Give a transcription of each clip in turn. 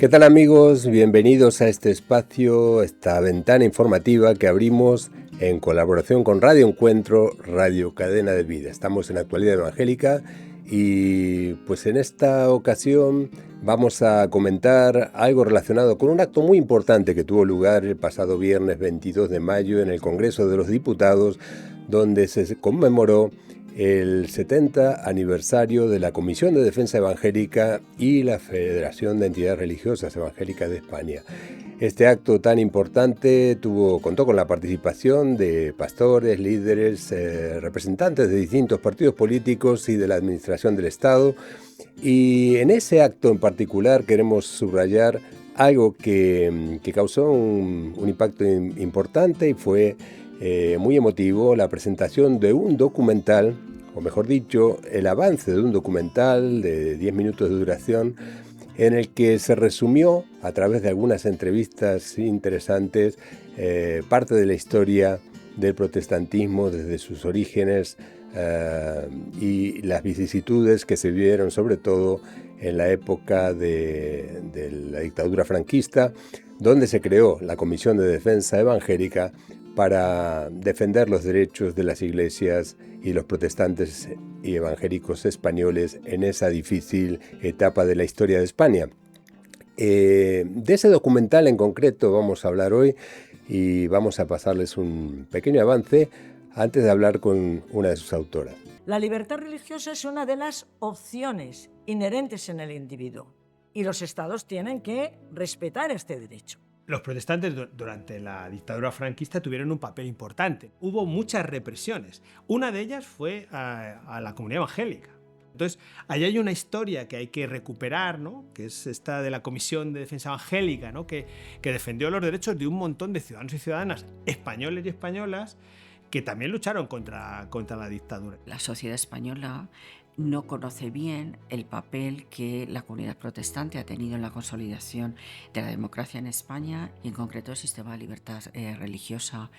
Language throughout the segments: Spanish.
¿Qué tal amigos? Bienvenidos a este espacio, esta ventana informativa que abrimos en colaboración con Radio Encuentro, Radio Cadena de Vida. Estamos en Actualidad Evangélica y pues en esta ocasión vamos a comentar algo relacionado con un acto muy importante que tuvo lugar el pasado viernes 22 de mayo en el Congreso de los Diputados, donde se conmemoró el 70 aniversario de la Comisión de Defensa Evangélica y la Federación de Entidades Religiosas Evangélicas de España. Este acto tan importante contó con la participación de pastores, líderes, representantes de distintos partidos políticos y de la Administración del Estado. Y en ese acto en particular queremos subrayar algo que causó un impacto importante y fue muy emotivo: la presentación de un documental, o mejor dicho, el avance de un documental de 10 minutos de duración, en el que se resumió, a través de algunas entrevistas interesantes, parte de la historia del protestantismo desde sus orígenes y las vicisitudes que se vivieron sobre todo en la época de la dictadura franquista, donde se creó la Comisión de Defensa Evangélica para defender los derechos de las iglesias y los protestantes y evangélicos españoles en esa difícil etapa de la historia de España. De ese documental en concreto vamos a hablar hoy y vamos a pasarles un pequeño avance antes de hablar con una de sus autoras. La libertad religiosa es una de las opciones inherentes en el individuo y los estados tienen que respetar este derecho. Los protestantes durante la dictadura franquista tuvieron un papel importante. Hubo muchas represiones. Una de ellas fue a la comunidad evangélica. Entonces, ahí hay una historia que hay que recuperar, ¿no? Que es esta de la Comisión de Defensa Evangélica, ¿no? que defendió los derechos de un montón de ciudadanos y ciudadanas españoles y españolas que también lucharon contra la dictadura. La sociedad española no conoce bien el papel que la comunidad protestante ha tenido en la consolidación de la democracia en España y en concreto el sistema de libertad religiosa.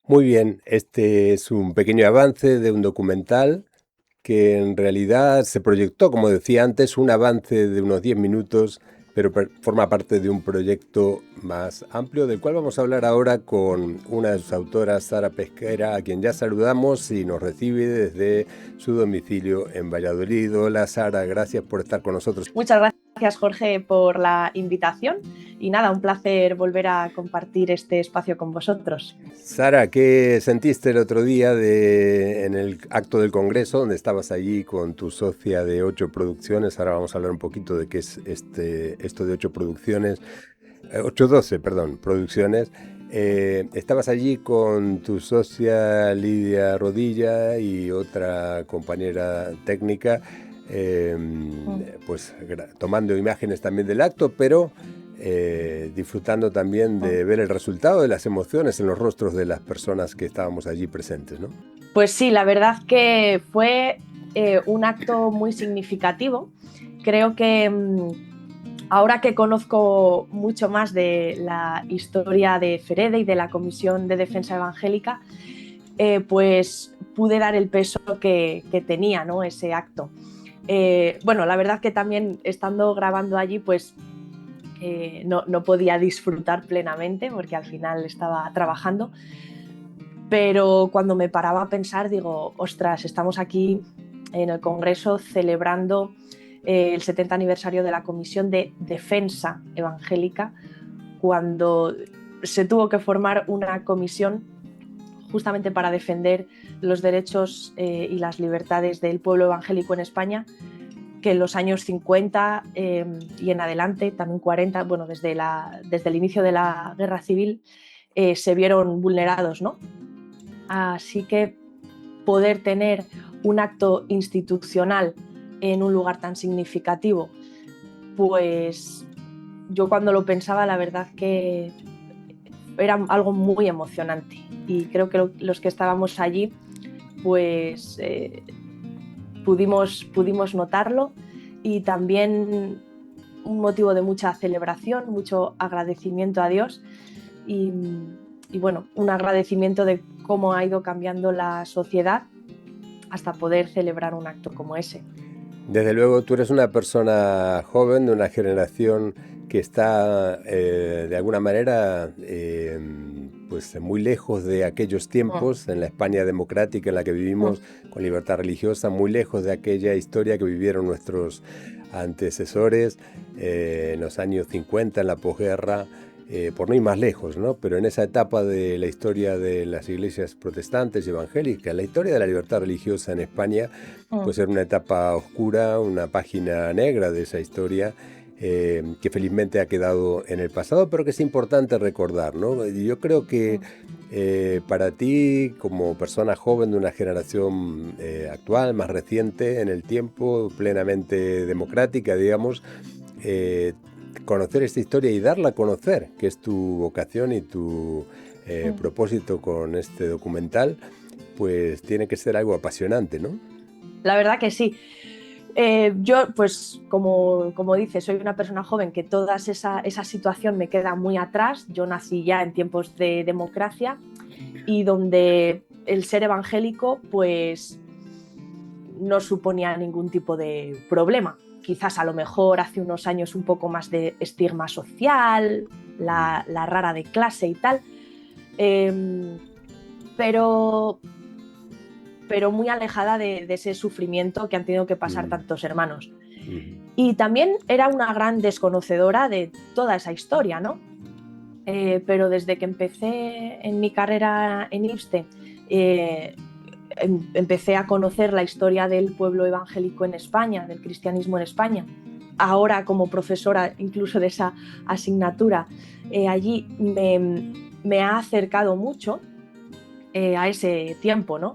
Muy bien, este es un pequeño avance de un documental que en realidad se proyectó, como decía antes, un avance de unos 10 minutos, pero forma parte de un proyecto más amplio, del cual vamos a hablar ahora con una de sus autoras, Sara Pesquera, a quien ya saludamos y nos recibe desde su domicilio en Valladolid. Hola Sara, gracias por estar con nosotros. Muchas gracias Jorge por la invitación y nada, un placer volver a compartir este espacio con vosotros. Sara, ¿qué sentiste el otro día en el acto del Congreso, donde estabas allí con tu socia de 8 producciones? Ahora vamos a hablar un poquito de qué es esto de 8 producciones, 8-12, perdón, producciones. Estabas allí con tu socia Lidia Rodilla y otra compañera técnica, pues tomando imágenes también del acto, pero disfrutando también de ver el resultado de las emociones en los rostros de las personas que estábamos allí presentes, ¿no? Pues sí, la verdad que fue un acto muy significativo. Creo que ahora que conozco mucho más de la historia de FEREDE y de la Comisión de Defensa Evangélica, pues pude dar el peso que tenía, ¿no?, ese acto. Bueno, la verdad que también estando grabando allí, pues no podía disfrutar plenamente porque al final estaba trabajando, pero cuando me paraba a pensar digo, ostras, estamos aquí en el Congreso celebrando el 70 aniversario de la Comisión de Defensa Evangélica, cuando se tuvo que formar una comisión justamente para defender los derechos y las libertades del pueblo evangélico en España, que en los años 50 y en adelante, también 40, bueno, desde el inicio de la Guerra Civil, se vieron vulnerados, ¿no? Así que poder tener un acto institucional en un lugar tan significativo, pues yo cuando lo pensaba, la verdad que era algo muy emocionante y creo que los que estábamos allí, pues pudimos notarlo, y también un motivo de mucha celebración, mucho agradecimiento a Dios y bueno, un agradecimiento de cómo ha ido cambiando la sociedad hasta poder celebrar un acto como ese. Desde luego, tú eres una persona joven de una generación que está de alguna manera pues muy lejos de aquellos tiempos, en la España democrática en la que vivimos, con libertad religiosa, muy lejos de aquella historia que vivieron nuestros antecesores en los años 50, en la posguerra, por no ir más lejos, ¿no? Pero en esa etapa de la historia de las iglesias protestantes y evangélicas, la historia de la libertad religiosa en España, pues era una etapa oscura, una página negra de esa historia, que felizmente ha quedado en el pasado, pero que es importante recordar, ¿no? Yo creo que para ti, como persona joven de una generación actual, más reciente en el tiempo, plenamente democrática, digamos, conocer esta historia y darla a conocer, que es tu vocación y tu propósito con este documental, pues tiene que ser algo apasionante, ¿no? La verdad que sí. Yo, pues, como dices, soy una persona joven que toda esa situación me queda muy atrás. Yo nací ya en tiempos de democracia y donde el ser evangélico, pues, no suponía ningún tipo de problema. Quizás a lo mejor hace unos años un poco más de estigma social, la rara de clase y tal, pero muy alejada de ese sufrimiento que han tenido que pasar tantos hermanos. Y también era una gran desconocedora de toda esa historia, ¿no? Pero desde que empecé en mi carrera en IPSTE, empecé a conocer la historia del pueblo evangélico en España, del cristianismo en España. Ahora, como profesora incluso de esa asignatura, allí me ha acercado mucho a ese tiempo, ¿no?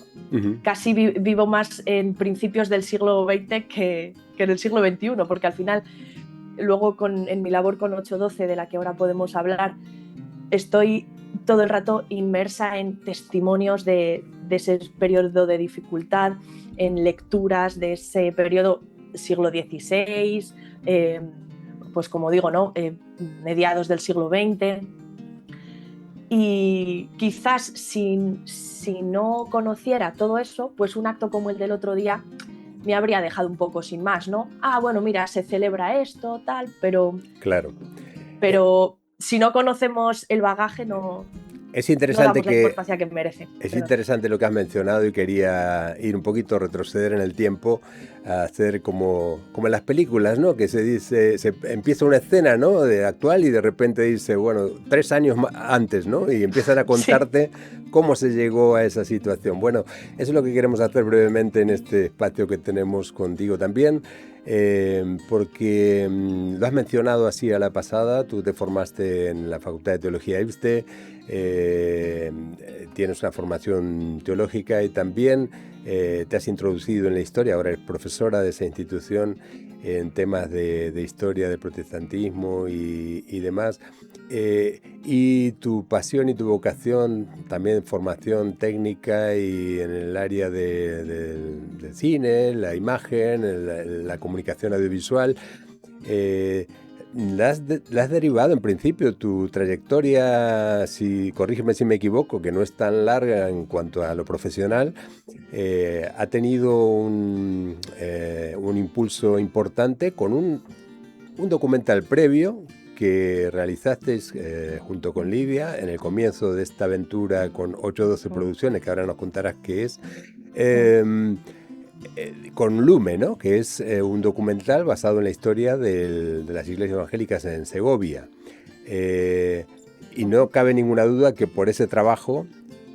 Casi vivo más en principios del siglo XX que en el siglo XXI, porque al final, luego en mi labor con 812, de la que ahora podemos hablar, estoy todo el rato inmersa en testimonios de ese periodo de dificultad, en lecturas de ese periodo siglo XVI, pues como digo, ¿no? Mediados del siglo XX. Y quizás si no conociera todo eso, pues un acto como el del otro día me habría dejado un poco sin más, ¿no? Ah, bueno, mira, se celebra esto, tal, pero... Claro. Pero si no conocemos el bagaje, no... Es interesante no damos la importancia que merece. Es interesante lo que has mencionado y quería ir un poquito, retroceder en el tiempo, a hacer como en las películas, ¿no? Que se dice, se empieza una escena, ¿no? De actual y de repente dice, bueno, 3 años antes, ¿no? Y empiezan a contarte cómo se llegó a esa situación. Bueno, eso es lo que queremos hacer brevemente en este espacio que tenemos contigo también. Porque lo has mencionado así a la pasada, tú te formaste en la Facultad de Teología IPSTE, tienes una formación teológica y también te has introducido en la historia, ahora eres profesora de esa institución en temas de historia del protestantismo y demás. Y tu pasión y tu vocación, también formación técnica y en el área del cine, la imagen, la comunicación audiovisual, la has derivado en principio. Tu trayectoria, corrígeme si me equivoco, que no es tan larga en cuanto a lo profesional, ha tenido un impulso importante con un documental previo que realizaste junto con Livia en el comienzo de esta aventura con 812 Producciones, que ahora nos contarás qué es, con Lume, ¿no? Que es un documental basado en la historia de las iglesias evangélicas en Segovia. Y no cabe ninguna duda que por ese trabajo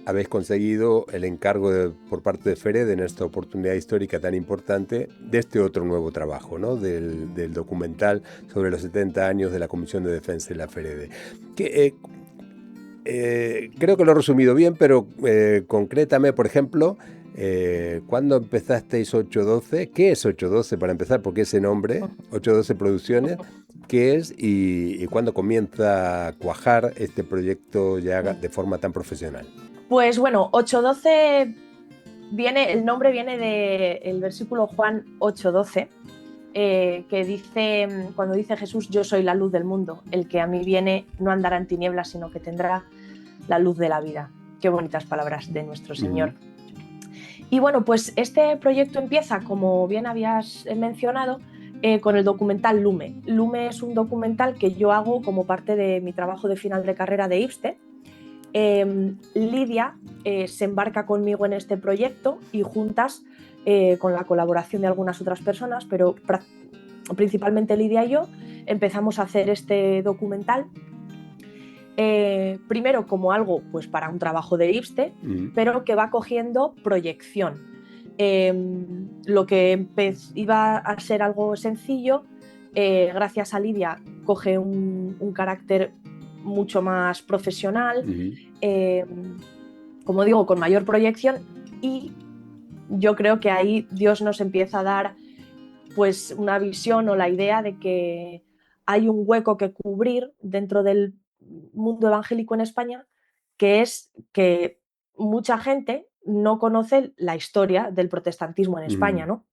habéis conseguido el encargo por parte de FEREDE, en esta oportunidad histórica tan importante, de este otro nuevo trabajo, ¿no? del documental sobre los 70 años de la Comisión de Defensa de la FEREDE. Que, creo que lo he resumido bien, pero concrétame, por ejemplo, ¿cuándo empezasteis 812? ¿Qué es 812 para empezar? ¿Por qué ese nombre? 812 Producciones. ¿Qué es y cuándo comienza a cuajar este proyecto ya de forma tan profesional? Pues bueno, 812 el nombre viene del versículo Juan 8:12, que dice, cuando dice Jesús, yo soy la luz del mundo, el que a mí viene no andará en tinieblas, sino que tendrá la luz de la vida. Qué bonitas palabras de nuestro Señor. Y bueno, pues este proyecto empieza, como bien habías mencionado, con el documental Lume. Lume es un documental que yo hago como parte de mi trabajo de final de carrera de IPSTE. Lidia se embarca conmigo en este proyecto y juntas, con la colaboración de algunas otras personas, pero principalmente Lidia y yo, empezamos a hacer este documental. Primero como algo pues, para un trabajo de IPSTE, pero que va cogiendo proyección. Lo que iba a ser algo sencillo, gracias a Lidia, coge un carácter mucho más profesional, como digo, con mayor proyección, y yo creo que ahí Dios nos empieza a dar pues, una visión o la idea de que hay un hueco que cubrir dentro del mundo evangélico en España, que es que mucha gente no conoce la historia del protestantismo en España, ¿no?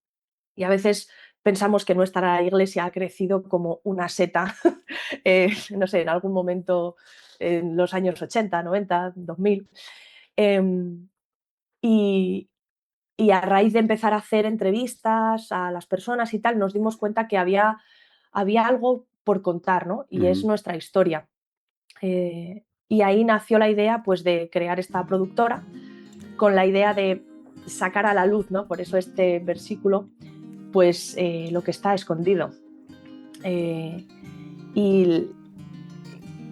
Y a veces pensamos que nuestra iglesia ha crecido como una seta, no sé, en algún momento en los años 80, 90, 2000. Y a raíz de empezar a hacer entrevistas a las personas y tal, nos dimos cuenta que había algo por contar, ¿no? Y es nuestra historia. Y ahí nació la idea pues, de crear esta productora, con la idea de sacar a la luz, ¿no? Por eso este versículo, pues lo que está escondido. Y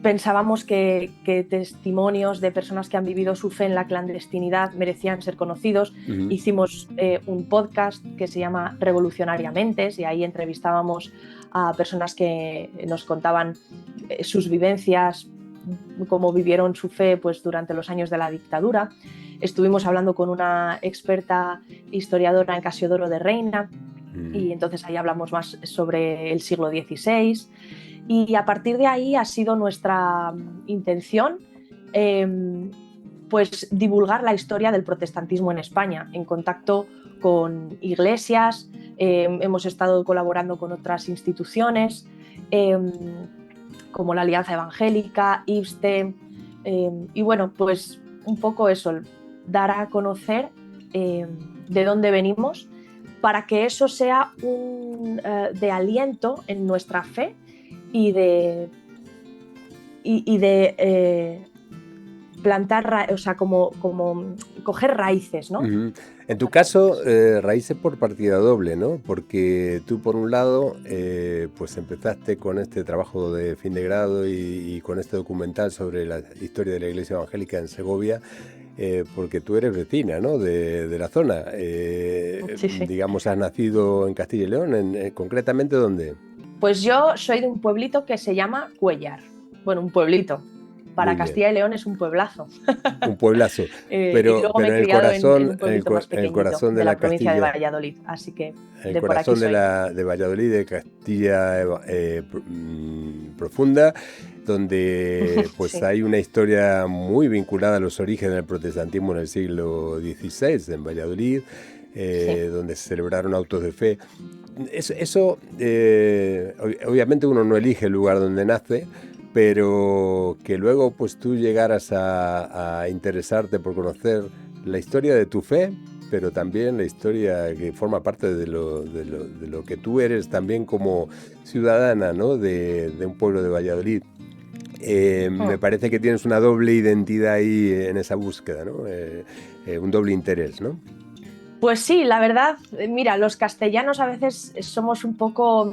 pensábamos que testimonios de personas que han vivido su fe en la clandestinidad merecían ser conocidos. Hicimos un podcast que se llama Revolucionariamente, y ahí entrevistábamos a personas que nos contaban sus vivencias, cómo vivieron su fe pues, durante los años de la dictadura. Estuvimos hablando con una experta historiadora en Casiodoro de Reina, y entonces ahí hablamos más sobre el siglo XVI. Y a partir de ahí ha sido nuestra intención pues divulgar la historia del protestantismo en España, en contacto con iglesias. Hemos estado colaborando con otras instituciones como la Alianza Evangélica, IPSTE, y bueno, pues un poco eso, dar a conocer de dónde venimos, para que eso sea de aliento en nuestra fe y de plantar, o sea, como coger raíces, ¿no? En tu caso, raíces por partida doble, ¿no? Porque tú, por un lado, pues empezaste con este trabajo de fin de grado y con este documental sobre la historia de la Iglesia Evangélica en Segovia, porque tú eres vecina, ¿no? de la zona. Sí. Digamos, has nacido en Castilla y León, ¿concretamente dónde? Pues yo soy de un pueblito que se llama Cuéllar. Bueno, un pueblito. Para Castilla y León es un pueblazo. Un pueblazo. Pero en el corazón, en un pueblito más en el corazón de la provincia Castilla, de Valladolid. Así que en el corazón de Valladolid, de Castilla profunda, donde pues sí, hay una historia muy vinculada a los orígenes del protestantismo en el siglo XVI, en Valladolid, sí, donde se celebraron autos de fe. Eso obviamente uno no elige el lugar donde nace, pero que luego pues tú llegaras a interesarte por conocer la historia de tu fe, pero también la historia que forma parte de lo que tú eres también como ciudadana, ¿no? de un pueblo de Valladolid. Me parece que tienes una doble identidad ahí en esa búsqueda, ¿no? Un doble interés, ¿no? Pues sí, la verdad, mira, los castellanos a veces somos un poco...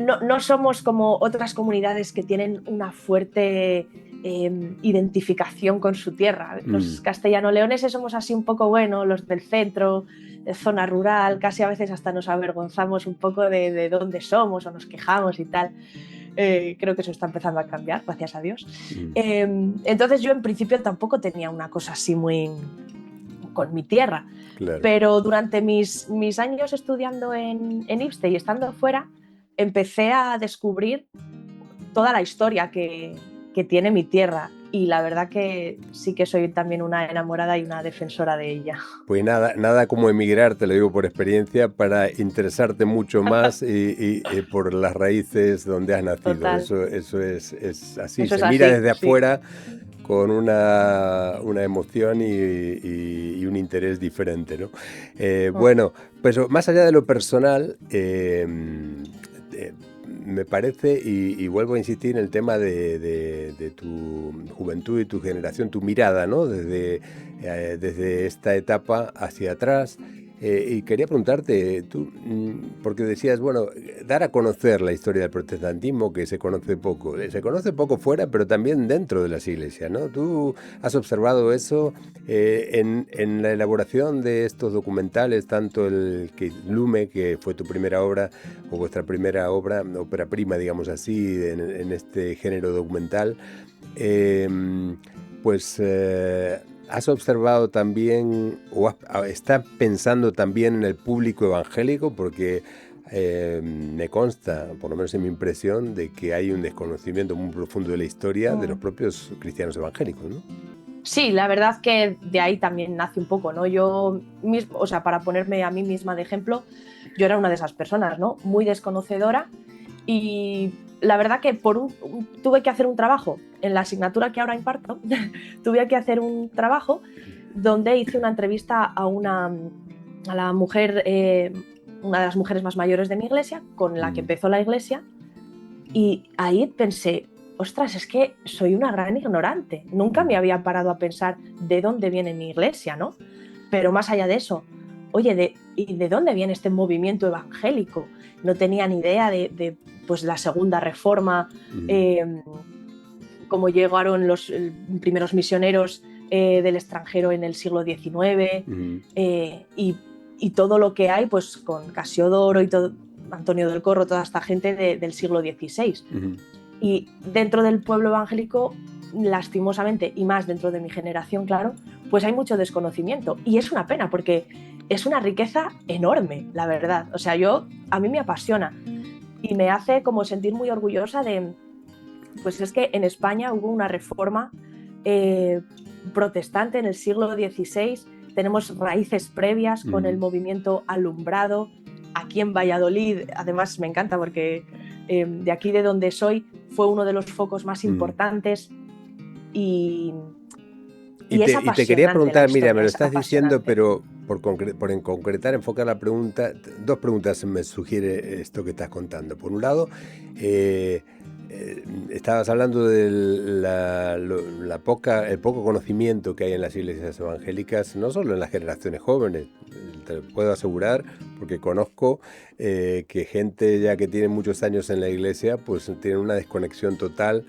no somos como otras comunidades que tienen una fuerte identificación con su tierra. Los castellano-leoneses somos así un poco, bueno, los del centro, de zona rural, casi a veces hasta nos avergonzamos un poco de dónde somos o nos quejamos y tal. Creo que eso está empezando a cambiar, gracias a Dios. Entonces yo en principio tampoco tenía una cosa así muy con mi tierra, claro, pero durante mis años estudiando en IPSTE y estando fuera, empecé a descubrir toda la historia que tiene mi tierra, y la verdad que sí que soy también una enamorada y una defensora de ella. Pues nada como emigrar, te lo digo por experiencia, para interesarte mucho más y por las raíces donde has nacido. Eso es así. Eso se mira desde afuera, con una emoción y un interés diferente, ¿no? Bueno, pues más allá de lo personal, me parece, y vuelvo a insistir en el tema de tu juventud y tu generación, tu mirada, ¿no? Desde esta etapa hacia atrás. Y quería preguntarte, tú, porque decías, bueno, dar a conocer la historia del protestantismo, que se conoce poco fuera, pero también dentro de las iglesias, ¿no? ¿Tú has observado eso en la elaboración de estos documentales, tanto el que Lume, que fue tu primera obra, o vuestra primera obra, ópera prima, digamos así, en este género documental? ¿Has observado también o estás pensando también en el público evangélico? Porque me consta, por lo menos en mi impresión, de que hay un desconocimiento muy profundo de la historia de los propios cristianos evangélicos, ¿no? Sí, la verdad que de ahí también nace un poco, ¿no? Yo mismo, o sea, para ponerme a mí misma de ejemplo, yo era una de esas personas, ¿no? Muy desconocedora, y la verdad que tuve que hacer un trabajo en la asignatura que ahora imparto. Tuve que hacer un trabajo donde hice una entrevista a la mujer, una de las mujeres más mayores de mi iglesia, con la que empezó la iglesia, y ahí pensé, ostras, es que soy una gran ignorante. Nunca me había parado a pensar de dónde viene mi iglesia, ¿no? Pero más allá de eso, oye, ¿y de dónde viene este movimiento evangélico? No tenía ni idea de pues, la Segunda Reforma, cómo llegaron los primeros misioneros del extranjero en el siglo XIX, y todo lo que hay, pues con Casiodoro y todo, Antonio del Corro, toda esta gente del siglo XVI. Y dentro del pueblo evangélico, lastimosamente, y más dentro de mi generación, claro, pues hay mucho desconocimiento. Y es una pena, porque es una riqueza enorme, la verdad. O sea, a mí me apasiona y me hace como sentir muy orgullosa de, pues es que en España hubo una reforma protestante en el siglo XVI, tenemos raíces previas con el movimiento alumbrado. Aquí en Valladolid, además me encanta porque de aquí de donde soy fue uno de los focos más importantes, y te quería preguntar, mira, me lo estás diciendo, pero por concretar, enfocar la pregunta, dos preguntas me sugiere esto que estás contando. Por un lado, estabas hablando de el poco conocimiento que hay en las iglesias evangélicas, no solo en las generaciones jóvenes. Te lo puedo asegurar porque conozco que gente ya que tiene muchos años en la iglesia, pues tiene una desconexión total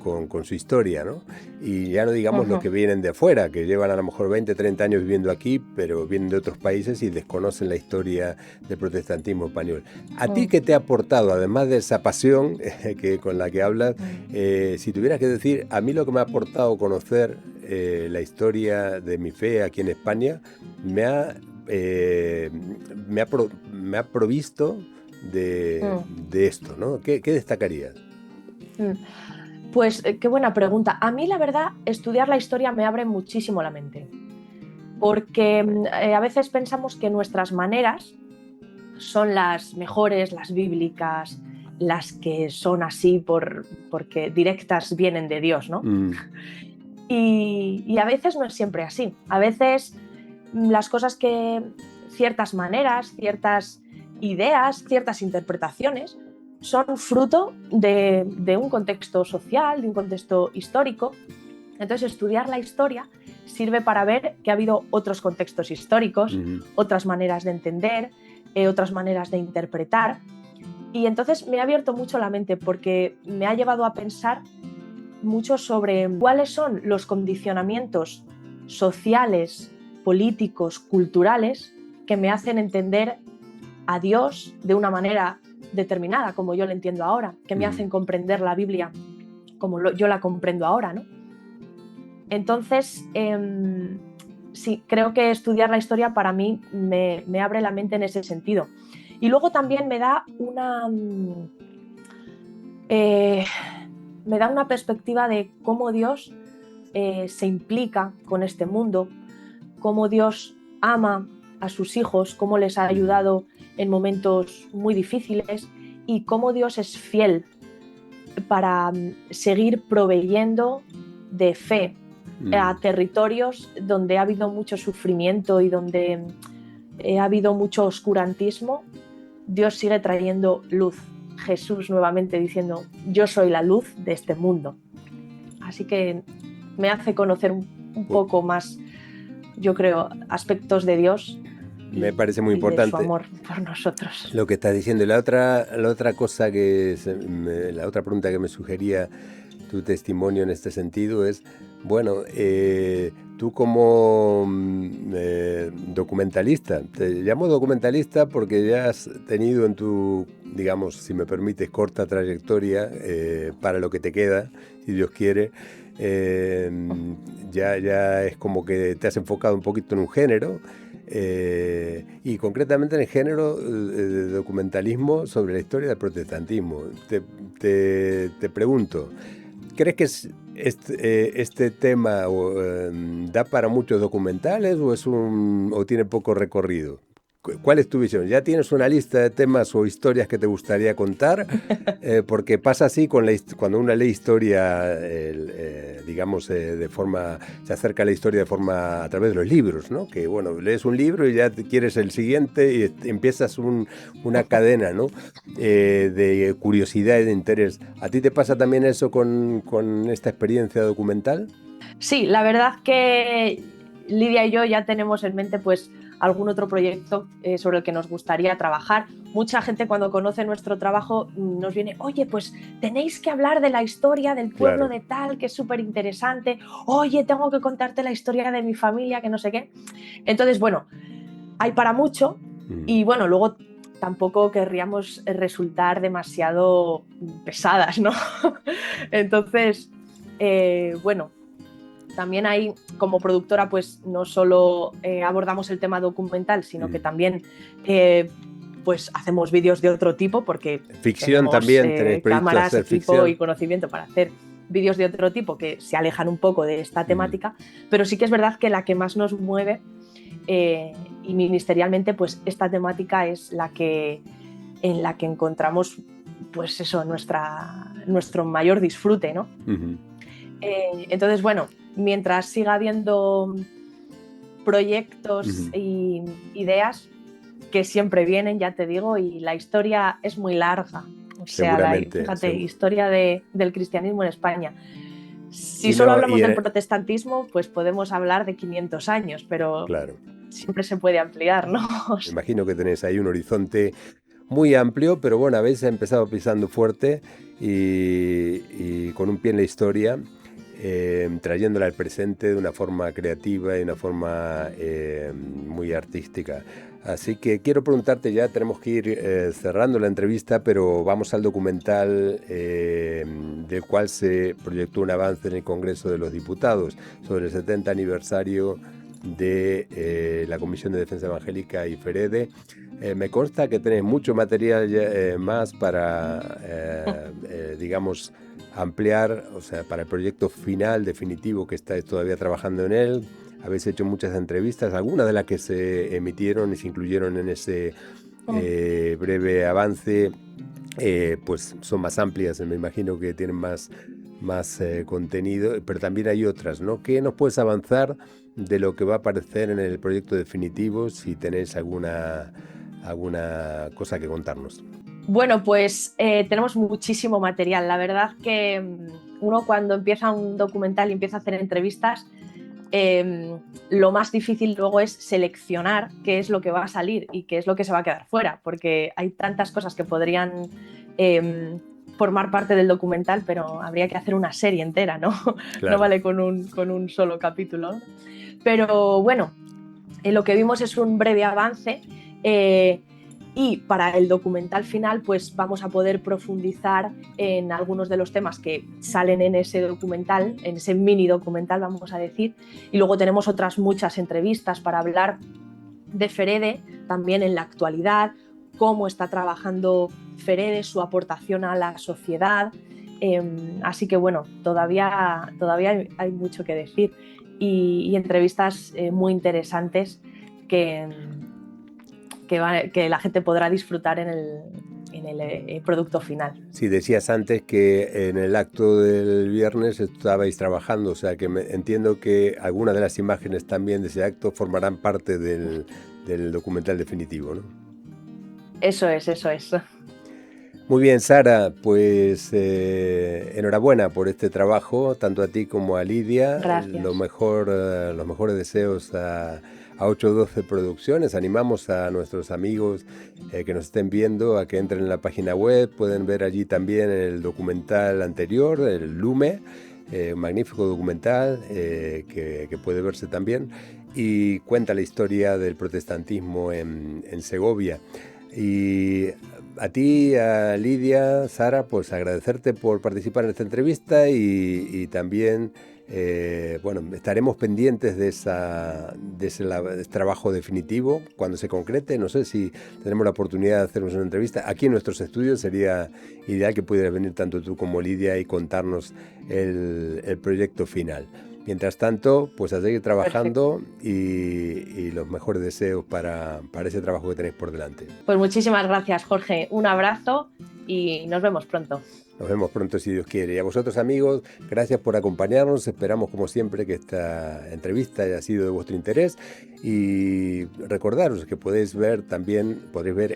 con su historia, ¿no? Y ya no digamos los que vienen de afuera, que llevan a lo mejor 20, 30 años viviendo aquí, pero vienen de otros países y desconocen la historia del protestantismo español. ¿A ti qué te ha aportado, además de esa pasión con la que hablas? Si tuvieras que decir, a mí lo que me ha aportado conocer la historia de mi fe aquí en España, me ha provisto de esto, ¿no? ¿Qué destacarías? Pues qué buena pregunta. A mí, la verdad, estudiar la historia me abre muchísimo la mente, porque a veces pensamos que nuestras maneras son las mejores, las bíblicas, las que son así porque directas vienen de Dios, ¿no? Y a veces no es siempre así. A veces las cosas ciertas maneras, ciertas ideas, ciertas interpretaciones son fruto de un contexto social, de un contexto histórico. Entonces, estudiar la historia sirve para ver que ha habido otros contextos históricos, otras maneras de entender, otras maneras de interpretar. Y entonces me ha abierto mucho la mente, porque me ha llevado a pensar mucho sobre cuáles son los condicionamientos sociales, políticos, culturales que me hacen entender a Dios de una manera determinada, como yo lo entiendo ahora, que me hacen comprender la Biblia como yo la comprendo ahora, ¿no? Entonces, sí, creo que estudiar la historia para mí me abre la mente en ese sentido. Y luego también me da una perspectiva de cómo Dios se implica con este mundo, cómo Dios ama a sus hijos, cómo les ha ayudado en momentos muy difíciles, y cómo Dios es fiel para seguir proveyendo de fe a territorios donde ha habido mucho sufrimiento y donde ha habido mucho oscurantismo. Dios sigue trayendo luz. Jesús nuevamente diciendo, yo soy la luz de este mundo. Así que me hace conocer un poco más, yo creo, aspectos de Dios. Me parece muy importante de su amor por nosotros. lo que estás diciendo. La otra cosa la otra pregunta que me sugería tu testimonio en este sentido es, bueno, tú como documentalista, te llamo documentalista porque ya has tenido en tu, digamos, si me permites, corta trayectoria para lo que te queda, si Dios quiere, ya es como que te has enfocado un poquito en un género, y concretamente en el género de documentalismo sobre la historia del protestantismo. Te pregunto, ¿crees que este tema da para muchos documentales o tiene poco recorrido? ¿Cuál es tu visión? ¿Ya tienes una lista de temas o historias que te gustaría contar? Porque pasa así cuando uno lee historia, digamos, se acerca a la historia de forma a través de los libros, ¿no? Que bueno, lees un libro y ya quieres el siguiente y empiezas una cadena, ¿no? De curiosidad y de interés. ¿A ti te pasa también eso con esta experiencia documental? Sí, la verdad que Lidia y yo ya tenemos en mente pues algún otro proyecto sobre el que nos gustaría trabajar. Mucha gente cuando conoce nuestro trabajo nos viene, oye, pues tenéis que hablar de la historia del pueblo de tal, que es súper interesante. Oye, tengo que contarte la historia de mi familia, que no sé qué. Entonces, bueno, hay para mucho y bueno, luego tampoco querríamos resultar demasiado pesadas, ¿no? Entonces, bueno, también hay, como productora, pues no solo abordamos el tema documental, sino que también pues hacemos vídeos de otro tipo, porque ficción tenemos también, cámaras, equipo ficción y conocimiento para hacer vídeos de otro tipo que se alejan un poco de esta temática, pero sí que es verdad que la que más nos mueve y ministerialmente, pues esta temática es en la que encontramos pues eso, nuestro mayor disfrute, ¿no? Entonces, bueno, mientras siga habiendo proyectos e ideas que siempre vienen, ya te digo, y la historia es muy larga. O sea, fíjate, historia del cristianismo en España. Si solo hablamos del protestantismo, pues podemos hablar de 500 años, pero claro, siempre se puede ampliar, ¿no? Me imagino que tenés ahí un horizonte muy amplio, pero bueno, habéis empezado pisando fuerte y con un pie en la historia. Trayéndola al presente de una forma creativa y de una forma muy artística. Así que quiero preguntarte, ya tenemos que ir cerrando la entrevista, pero vamos al documental del cual se proyectó un avance en el Congreso de los Diputados sobre el 70 aniversario de la Comisión de Defensa Evangélica y FEREDE. Me consta que tenés mucho material más para, digamos, ampliar, o sea, para el proyecto final, definitivo, que estáis todavía trabajando en él. Habéis hecho muchas entrevistas, algunas de las que se emitieron y se incluyeron en ese breve avance, pues son más amplias, me imagino que tienen más contenido, pero también hay otras, ¿no? ¿Qué nos puedes avanzar de lo que va a aparecer en el proyecto definitivo, si tenéis alguna cosa que contarnos? Bueno, pues tenemos muchísimo material. La verdad que uno cuando empieza un documental y empieza a hacer entrevistas, lo más difícil luego es seleccionar qué es lo que va a salir y qué es lo que se va a quedar fuera, porque hay tantas cosas que podrían formar parte del documental, pero habría que hacer una serie entera, ¿no? Claro. No vale con un solo capítulo. Pero bueno, lo que vimos es un breve avance. Y para el documental final, pues vamos a poder profundizar en algunos de los temas que salen en ese documental, en ese mini documental, vamos a decir. Y luego tenemos otras muchas entrevistas para hablar de FEREDE, también en la actualidad, cómo está trabajando FEREDE, su aportación a la sociedad. Así que bueno, todavía hay mucho que decir y entrevistas muy interesantes que la gente podrá disfrutar en el producto final. Sí, decías antes que en el acto del viernes estabais trabajando, o sea que entiendo que algunas de las imágenes también de ese acto formarán parte del documental definitivo, ¿no? Eso es, eso es. Muy bien, Sara, pues enhorabuena por este trabajo, tanto a ti como a Lidia. Gracias. Los mejores deseos a 812 Producciones. Animamos a nuestros amigos que nos estén viendo a que entren en la página web. Pueden ver allí también el documental anterior, el Lume, un magnífico documental que puede verse también y cuenta la historia del protestantismo en Segovia. Y a ti, a Lidia, Sara, pues agradecerte por participar en esta entrevista y también, bueno, estaremos pendientes de ese trabajo definitivo cuando se concrete. No sé si tenemos la oportunidad de hacernos una entrevista. Aquí en nuestros estudios sería ideal que pudieras venir tanto tú como Lidia y contarnos el proyecto final. Mientras tanto, pues a seguir trabajando y los mejores deseos para ese trabajo que tenéis por delante. Pues muchísimas gracias, Jorge. Un abrazo y nos vemos pronto. Nos vemos pronto si Dios quiere. Y a vosotros, amigos, gracias por acompañarnos. Esperamos, como siempre, que esta entrevista haya sido de vuestro interés. Y recordaros que podréis ver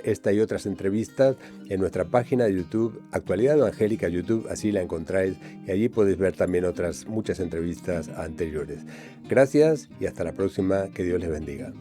esta y otras entrevistas en nuestra página de YouTube, Actualidad Evangélica YouTube, así la encontráis. Y allí podéis ver también muchas entrevistas anteriores. Gracias y hasta la próxima. Que Dios les bendiga.